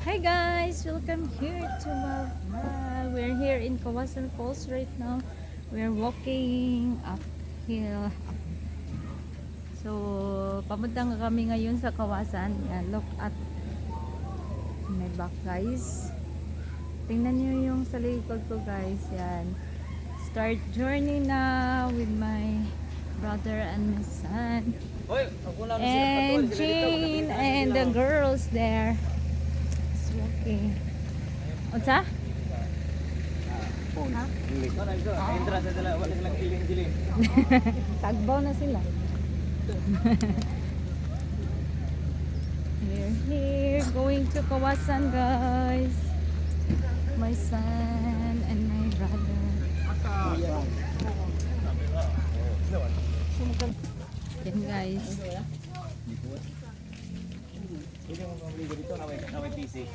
Hi guys, welcome here to we're here in Kawasan Falls right now. We're walking uphill. So, papunta nga kami ngayon sa Kawasan. Yan, look at my back guys. Tingnan niyo yung sa likod ko guys. Yan. Start journey na with my brother and my son. And Jane and the girls there. Okay. Unsa? Ha? Tagbaw na sila. We're here going to Kawasan guys. My son and my brother. Yan guys. Pwede mo pang dito na may PC.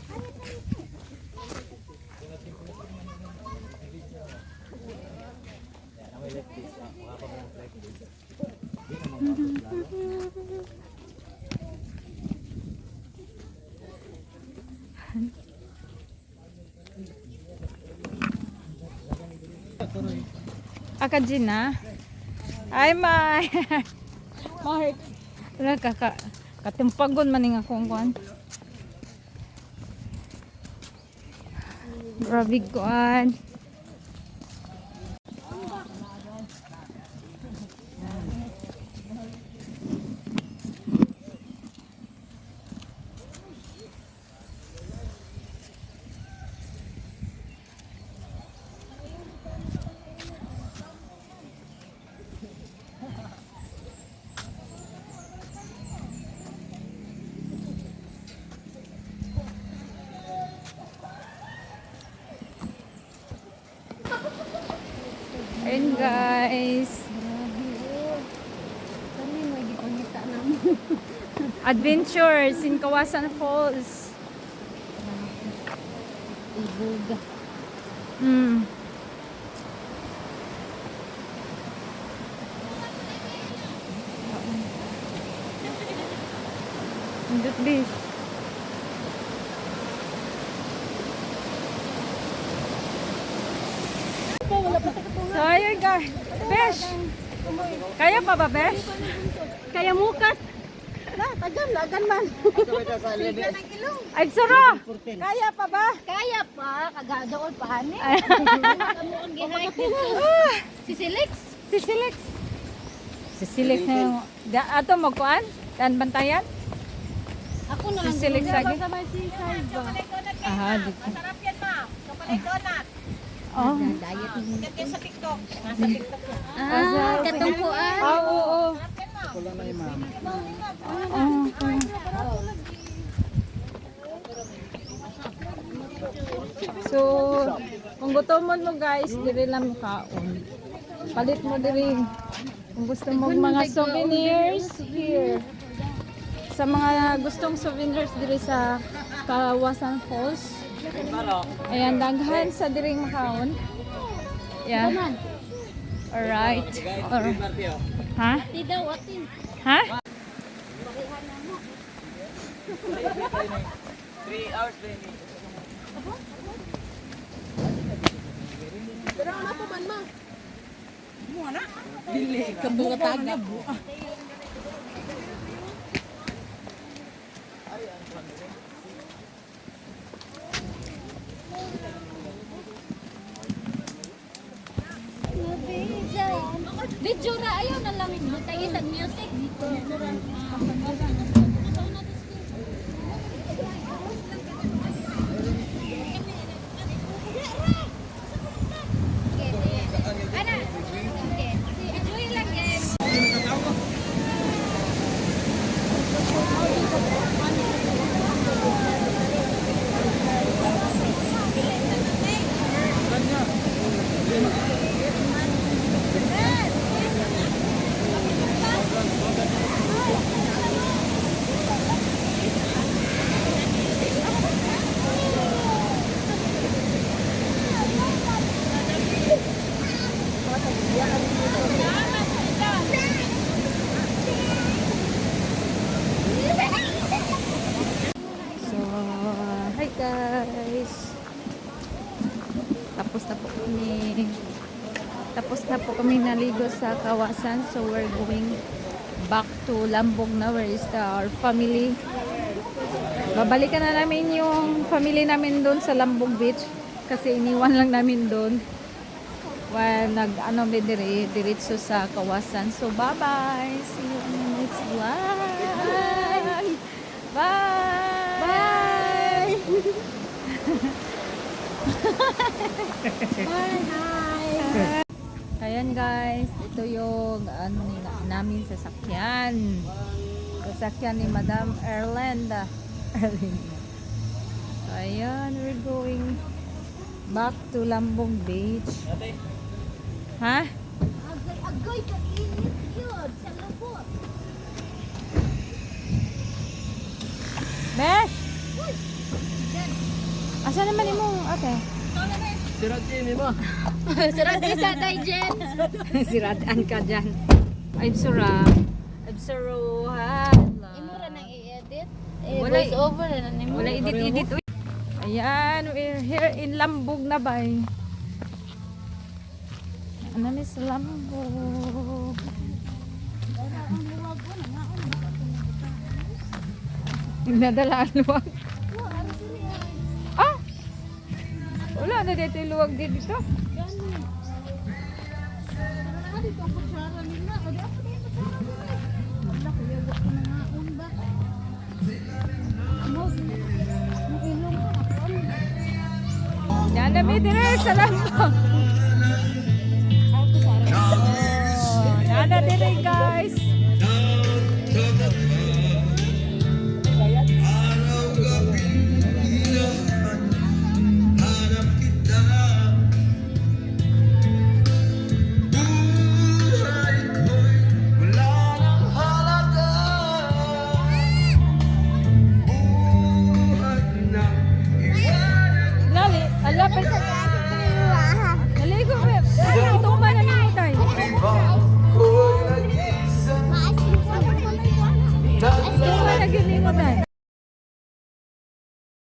Akajina. Ay my. Mark. Wala katimpagon man ning akong kuan. Grabe kuan. Ayun guys. Adventures in Kawasan Falls. Indot bis. So ayun guys. Besh. Kaya pa ba Besh? Kaya mukat. Na, tagan, lagan man. Ay sura. Kaya pa ba? Kaya pa, kagadaol pa ani. Kamuon gihay. Si Silix. Si Silix. Si Silix na yung... Ato magkuhan? Dan bantayan? Ako na lang. Si Silix lagi? Sa may seaside ba? Aha, dito. Masarap yan ma. Chocolate donut. Oh. Diet mo. Yan sa TikTok. Nasa TikTok yan. Ah, katungkuan. Oo. Wala na yung mama. Okay. So, kung gutomon mo guys, diri lang kaon. Palit mo diri. Kung gusto mo mga souvenirs, here. Sa mga gustong souvenirs diri sa Kawasan Falls. Ayan, daghan sa diring makaon. Yeah. Alright. Ha? Di daw atin. Ha? 3 hours training. Pero ano pa man ma? Muna? Dili, kabungatag na bu. Video ra ayaw na lang butay isang music. Hi guys. Tapos na po kami naligo sa Kawasan. So we're going back to Lambog na, where is our family. Babalikan na namin yung family namin doon sa Lambog Beach kasi iniwan lang namin doon while may diretso sa Kawasan. So bye bye, see you in the next vlog. Bye. Hi. Ayan guys, ito yung namin sasakyan. Sasakyan ni Madam Erlinda. So ayan, we're going back to Lambog Beach. Ha? Agoy ka init yun sa lubot. Besh! Asa naman imong ate? Sirat Jimmy mo. Sarap isa tayo, Jen. Siratan ka dyan. I'm Sura. Imura nang i-edit. Wala Voice over na nimo. Wala edit. Uy. Ayan, we're here in Lambog na ba? Ano miss Lambog? Nagdala ang luwag. Ah! Wala na dito yung luwag dito. Yan na may dire sa Lambog. Oh, nana dire